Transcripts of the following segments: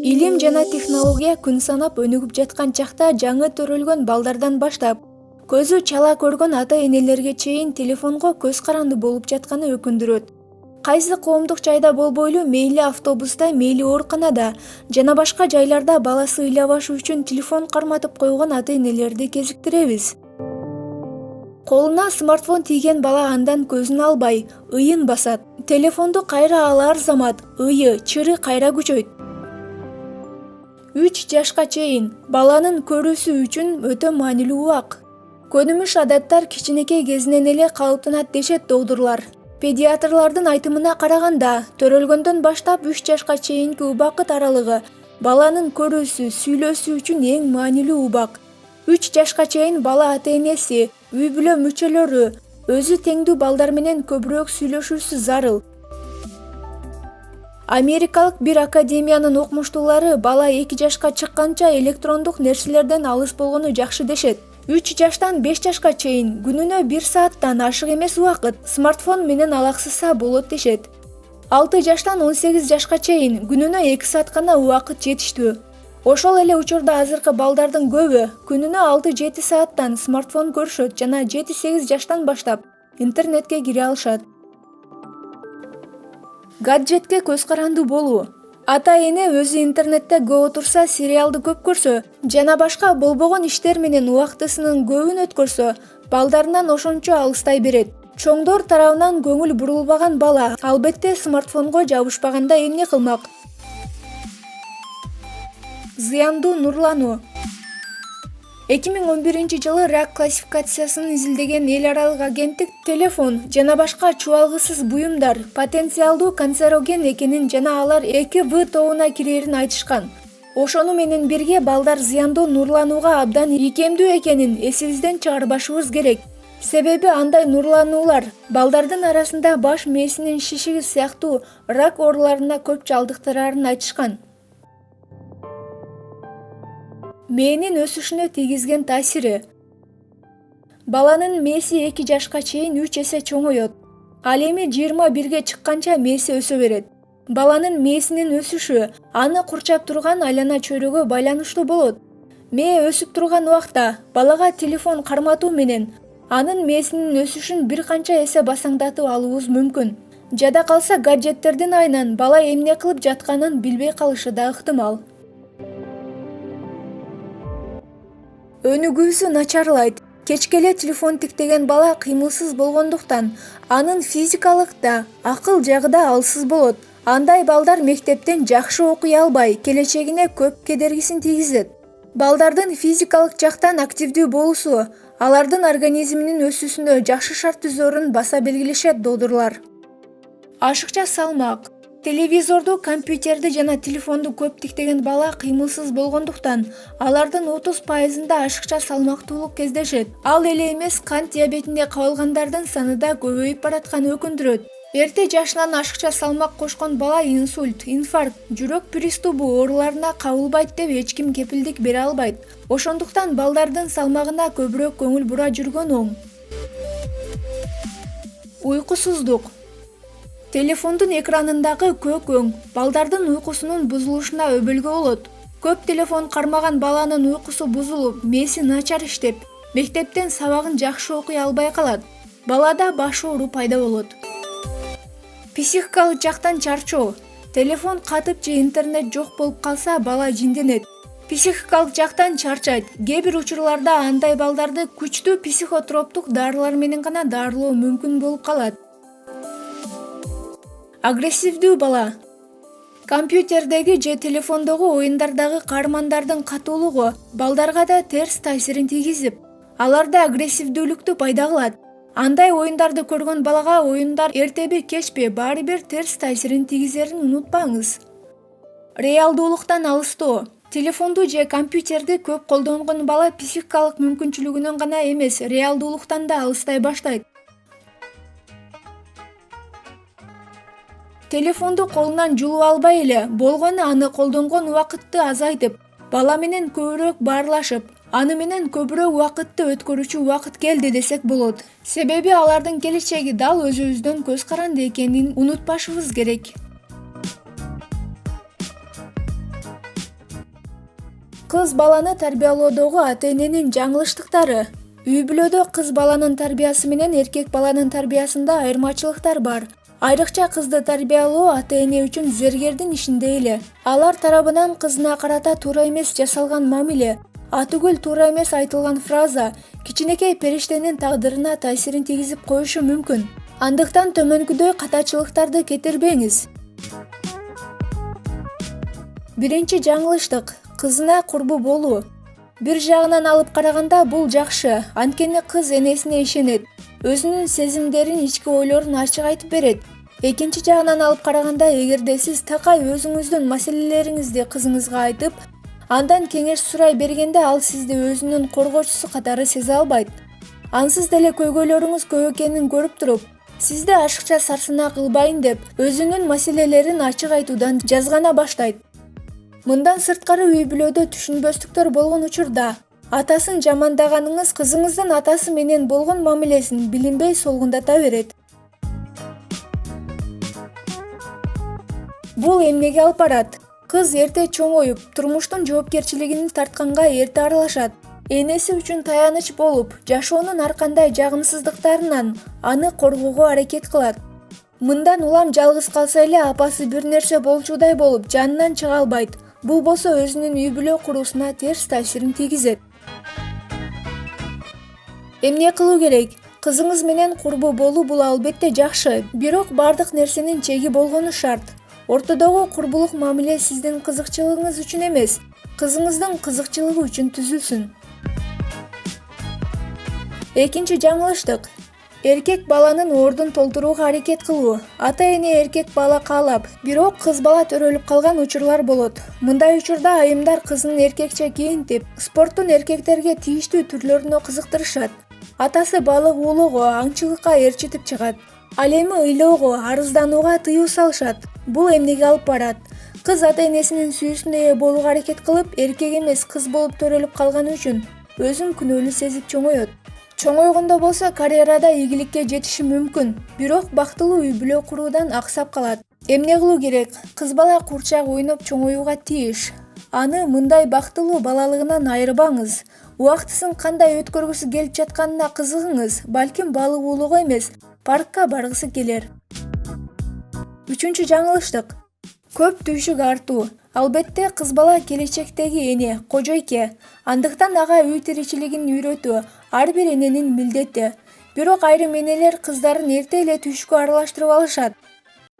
Илим жана технология күн санап өнүгүп жаткан чакта жаңы төрөлгөн балдардан баштап көзү чала көргөн ата-энелерге чейин телефонго көз каранды болуп жатканы өкүндүрөт. Кайсы коомдук жайда болбойлу, мейли автобуста, мейли ооруканада жана башка жайларда баласы ыйлабашы үчүн телефон карматып койгон ата-энелерди кезиктиребиз. Колуна смартфон тийген бала андан көзүн албай, ыйын басат. Телефонду кайра алар замат ыйы, чыры кайра күчөйт. 3 жашка чейин баланын көрүүсү үчүн өтө маанилүү убак. Көнүмүш адаттар кичинекей кезинен эле калыптанат дешет доктурлар. Педиатрлардын айтымына караганда, төрөлгөндөн баштап 3 жашка чейинки убакыт аралыгы баланын көрүүсү, сүйлөөсү үчүн эң маанилүү убак. 3 жашка чейин бала ата-энеси, үй бүлө мүчөлөрү өзү теңдүү балдар менен көбүрөөк сүйлөшүүсү зарыл. Америкалык бир академиянын окумуштуулары бала 2 жашка чыкканча электрондук нерселерден алыс болгону жакшы дешет. 3 жаштан 5 жашка чейин күнүнө 1 сааттан ашык эмес убакыт смартфон менен алаксыса болот дешет. 6 жаштан 18 жашка чейин күнүнө 2 саат гана убакыт жетиштүү. Ошол эле учурда азыркы балдардын көбү күнүнө 6-7 сааттан смартфон көрүшөт жана 7-8 жаштан баштап интернетке кире алышат. Гаджетке көз каранды болуу. Ата-эне өзү интернетте көп отурса, сериалды көп көрсө жана башка болбогон иштер менен убактысынын көбүн өткөрсө, балдарынан ошончо алыстай берет. Чоңдор тарабынан көңүл бурулбаган бала албетте смартфонго жабышпаганда эмне кылмак? Зыяндуу нурлануу. 2011-жылы рак классификациясын изилдеген эл аралык агенттик телефон жана башка чубалгысыз буюмдар потенциалдуу канцероген экенин жана алар 2В тобуна кирерин айтышкан. Ошону менен бирге балдар зыяндуу нурланууга абдан ийкемдүү экенин эсибизден чыгарбашыбыз керек. Себеби андай нурлануулар балдардын арасында баш мээсинин шишиги сыяктуу рак ооруларына көп жалдыктырарын айтышкан. Мээнин өсүшүнө тийгизген таасири. Баланын мээси 2 жашка чейин 3 эсе чоңойот. Ал эми 21-ге чыкканча мээси өсө берет. Баланын мээсинин өсүшү аны курчап турган айлана чөйрөгө байланыштуу болот. Мээ өсүп турган убакта балага телефон карматуу менен анын мээсинин өсүшүн бир канча эсе басаңдатып алуубуз мүмкүн. Жада калса гаджеттердин айынан бала эмне кылып жатканын билбей калышы да ыктымал. Өнүгүүсү начарлайт. Кечке эле телефон тиктеген бала кыймылсыз болгондуктан анын физикалык да, акыл жагы да алсыз болот. Андай балдар мектептен жакшы окуй албай, келечегине көп кедергисин тийгизет. Балдардын физикалык жактан активдүү болуусу алардын организминин өсүүсүнө жакшы шарт түзөөрүн баса белгилешет доктурлар. Ашыкча салмак. Телевизорду, компьютерди жана телефонду көп тиктеген бала кыймылсыз болгондуктан алардын 30%-ында ашыкча салмактуулук кездешет. Ал эле эмес, кант диабетине кабылгандардын саны да көбөйүп баратканы өкүндүрөт. Эрте жашынан ашыкча салмак кошкон бала инсульт, инфаркт, жүрөк приступу ооруларына кабылбайт деп эч ким кепилдик бере албайт. Ошондуктан балдардын салмагына көбүрөөк көңүл бура жүргөн оң. Уйкусуздук. Телефондун экранындагы көк өң балдардын уйкусунун бузулушуна өбөлгө болот. Көп телефон кармаган баланын уйкусу бузулуп, мээси начар иштеп, мектептен сабагын жакшы окуй албай калат. Балада баш оору пайда болот. Психикалык жактан чарчоо. Телефон катып же интернет жок болуп калса, бала жинденет. Психикалык жактан чарчайт. Кээ бир учурларда андай балдарды күчтүү психотроптук дарылар менен гана дарылоо мүмкүн болуп калат. Агрессивдүү бала. Компьютердеги же телефондогу оюндардагы каармандардын катуулугу балдарга да терс таасирин тийгизип, аларда агрессивдүүлүктү пайда кылат. Андай оюндарды көргөн балага оюндар эртеби, кечпи баары бир терс таасирин тийгизерин унутпаңыз. Реалдуулуктан алыстоо. Телефонду же компьютерди көп колдонгон бала психикалык мүмкүнчүлүгүнөн гана эмес, реалдуулуктан да алыстай баштайт. Телефонду колунан жулуп албай эле болгону аны колдонгон убакытты азайтып, бала менен көбүрөөк баарлашып, аны менен көбүрөөк убакытты өткөрүүчү убакыт келди десек болот. Себеби алардын келечеги дал өзүбүздөн көз каранды экенин унутпашыбыз керек. Кыз баланы тарбиялоодогу ата-эненин жаңылыштыктары. Үй-бүлөдө кыз баланын тарбиясы менен эркек баланын тарбиясында айырмачылыктар бар. Айрыкча кызды тарбиялоо ата-эне үчүн зергердин ишиндей эле. Алар тарабынан кызына карата туура эмес жасалган мамиле, атүгүл туура эмес айтылган фраза кичинекей периштенин тагдырына таасирин тийгизип коюшу мүмкүн. Андыктан төмөнкүдөй катачылыктарды кетирбеңиз. Биринчи жаңылыштык — кызына курбу болуу. Бир жагынан алып караганда бул жакшы, анткени кыз энесине ишенет, өзүнүн сезимдерин, ички ойлорун ачык айтып берет. Экинчи жагынан алып караганда, эгерде сиз такай өзүңүздүн маселелериңизди кызыңызга айтып, андан кеңеш сурай бергенде ал сизди өзүнүн коргоочусу катары сезе албайт. Ансыз деле көйгөйлөрүңүз көп экенин көрүп туруп, сизди ашыкча сарсанаа кылбайын деп, өзүнүн маселелерин ачык айтуудан жазгана баштайт. Мындан сырткары үй-бүлөдө түшүнбөстүктөр болгон учурда атасын жамандаганыңыз кызыңыздын атасы менен болгон мамилесин билинбей солгундата берет. Бул эмнеге алып барат? Кыз эрте чоңоюп, турмуштун жоопкерчилигин тартканга эрте аралашат. Энеси үчүн таяныч болуп, жашоонун ар кандай жагымсыздыктарынан аны коргоого аракет кылат. Мындан улам жалгыз калса эле апасы бир нерсе болчудай болуп жанынан чыга албайт. Бул болсо өзүнүн үй-бүлө куруусуна терс таасирин тийгизет. Эмне кылуу керек? Кызыңыз менен курбу болуу бул албетте жакшы, бирок бардык нерсенин чеги болгону шарт. Ортодогу курбулук мамиле сиздин кызыкчылыгыңыз үчүн эмес, кызыңыздын кызыкчылыгы үчүн түзүлсүн. Экинчи жаңылыштык — эркек баланын ордун толтурууга аракет кылуу. Ата-эне эркек бала каалап, бирок кыз бала төрөлүп калган учурлар болот. Мындай учурда айымдар кызын эркекче кийинтип, спорттун эркектерге тийиштүү түрлөрүнө кызыктырышат. Атасы балык уулоого, аңчылыкка ээрчитип чыгат. Ал эми ыйлоого, арызданууга тыюу салышат. Бул эмнеге алып барат? Кыз ата-энесинин сүйүүсүнө ээ болууга аракет кылып, эркек эмес кыз болуп төрөлүп калганы үчүн өзүн күнөөлүү сезип чоңоет. Чоңойгондо болсо карьерада ийгиликке жетиши мүмкүн, бирок бактылуу үй-бүлө куруудан аксап калат. Эмне кылуу керек? Кыз бала курчак ойноп чоңоюуга тийиш. Аны мындай бактылуу балалыгынан айырбаңыз. Убактысын кандай өткөргүсү келип жатканына кызыгыңыз. Балким балык уулоого эмес, паркка баргысы келер. Үчүнчү жаңылыштык — көп түйшүк артуу. Албетте кыз бала келечектеги эне, кожойке. Андыктан ага үй тиричилигин үйрөтүү ар бир эненин милдети. Бирок айрым энелер кыздарын эрте эле түйшүккө аралаштырып алышат.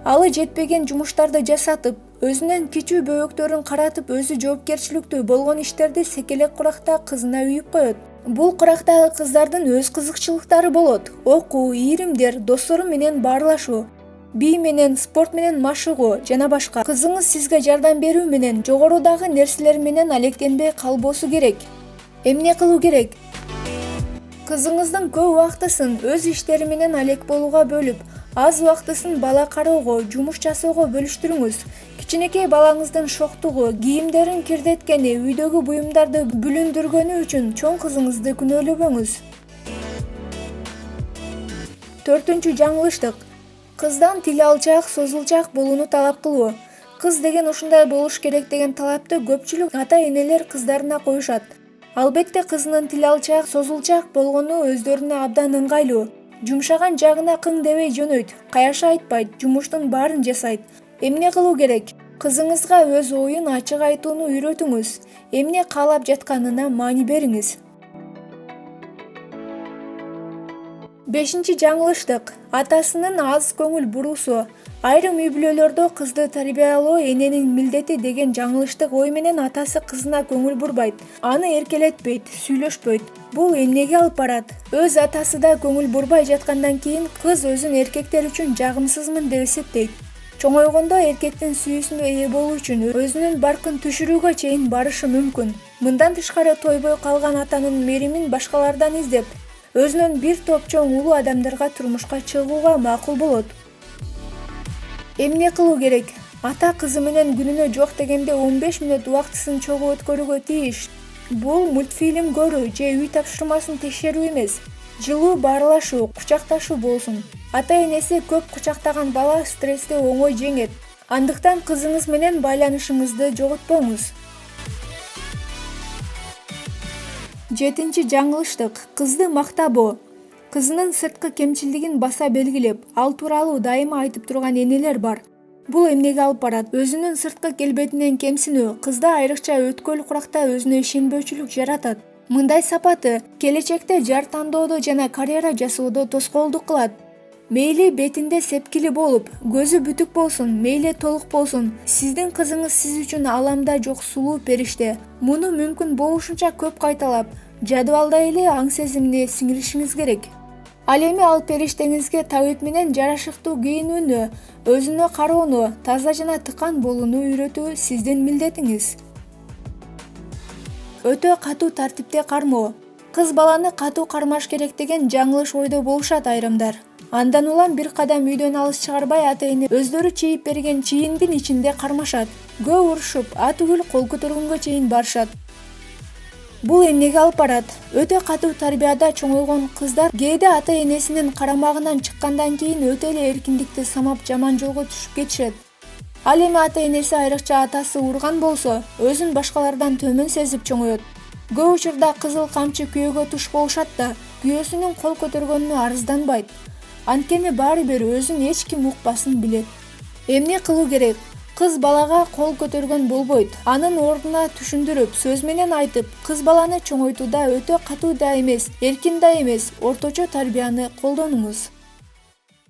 Алы жетпеген жумуштарды жасатып, өзүнөн кичүү бөбөктөрүн каратып, өзү жоопкерчиликтүү болгон иштерди секелек куракта кызына үйүп коет. Бул курактагы кыздардын өз кызыкчылыктары болот. Окуу, ийримдер, достору менен баарлашуу, бий менен, спорт менен машыгуу жана башка. Кызыңыз сизге жардам берүү менен жогорудагы нерселер менен алектенбей калбоосу керек. Эмне кылуу керек? Кызыңыздын көп убактысын өз иштери менен алек болууга бөлүп, аз убактысын бала кароого, жумуш жасоого бөлүштүрүңүз. Кичинекей балаңыздын шоктугу, кийимдерин кирдеткени, үйдөгү буюмдарды бүлүндүргөнү үчүн чоң кызыңызды күнөөлөбөңүз. Төртүнчү жаңылыштык — кыздан тил алчаак, созулчаак болууну талап кылуу. Кыз деген ушундай болуш керек деген талапты көпчүлүк ата-энелер кыздарына коюшат. Албетте кызынын тил алчаак, созулчаак болгону өздөрүнө абдан ыңгайлуу. Жумшаган жагына кың дебей жөнөйт, каяша айтпайт, жумуштун баарын жасайт. Эмне кылуу керек? Кызыңызга өз оюн ачык айтууну үйрөтүңүз. Эмне каалап жатканына маани бериңиз. Бешинчи жаңылыштык — атасынын аз көңүл буруусу. Айрым үй-бүлөлөрдө кызды тарбиялоо эненин милдети деген жаңылыштык ой менен атасы кызына көңүл бурбайт, аны эркелетпейт, сүйлөшпөйт. Бул эмнеге алып барат? Өз атасы да көңүл бурбай жаткандан кийин кыз өзүн эркектер үчүн жагымсызмын деп эсептейт. Чоңойгондо эркектин сүйүүсүнө ээ болуу үчүн өзүнүн баркын түшүрүүгө чейин барышы мүмкүн. Мындан тышкары тойбой калган атанын меримин башкалардан издеп, өзүнөн бир топ чоң улуу адамдарга турмушка чыгууга макул болот. Эмне кылуу керек? Ата кызы менен күнүнө жок дегенде 15 мүнөт убактысын чогуу өткөрүүгө тийиш. Бул мультфильм көрүү же үй тапшырмасын текшерүү эмес. Жылуу баарлашуу, кучакташуу болсун. Ата-энеси көп кучактаган бала стрессти оңой жеңет. Андыктан кызыңыз менен байланышыңызды жоготпоңуз. 7 жаңылыштык. Кызды мактабоо. Кызынын сырткы кемчилдигин баса белгилеп, ал тууралуу дайыма айтып турган энелер бар. Бул эмнеге алып барат? Өзүнүн сырткы келбетинен кемсинүү кызда айрыкча өткөл куракта өзүнө ишенбөөчүлүк жаратат. Мындай сапаты келечекте жар тандоодо жана карьера жасоодо тоскоолдук кылат. Мейли бетинде сепкили болуп, көзү бүтүк болсун, мейли толук болсун, сиздин кызыңыз сиз үчүн аламда жок сулуу периште. Муну мүмкүн болушунча көп кайталап, жадыбалдай эле аң сезимине сиңиришиңиз керек. Ал эми ал периштеңизге табиб менен жарашыктуу кийинүүнү, өзүнө кароону, таза жана тыкан болууну үйрөтүү сиздин милдетиңиз. Өтө катуу тартипте кармоо. Кыз баланы катуу кармаш керек деген жаңылыш ойдо болушат айрымдар. Андан улам бир кадам үйдөн алыс чыгарбай ата-эне өздөрү чийип берген чийиндин ичинде кармашат. Көп урушуп, атүгүл кол көтөргөнгө чейин барышат. Бул эмнеге алып барат? Өтө катуу тарбияда чоңойгон кыздар кээде ата-энесинин карамагынан чыккандан кийин өтө эле эркиндикти самап жаман жолго түшүп кетишет. Ал эми ата-энеси айрыкча атасы урган болсо, өзүн башкалардан төмөн сезип чоңоет. Көп учурда кызыл камчы күйөөгө туш болушат да, күйөөсүнүн кол көтөргөнүнө арызданбайт. Анткени баары бир өзүн эч ким укпасын билет. Эмне кылуу керек? Кыз балага кол көтөргөн болбойт. Анын ордуна түшүндүрүп, сөз менен айтып, кыз баланы чоңойтууда өтө катуу да эмес, эркин да эмес, орточо тарбияны колдонуңуз.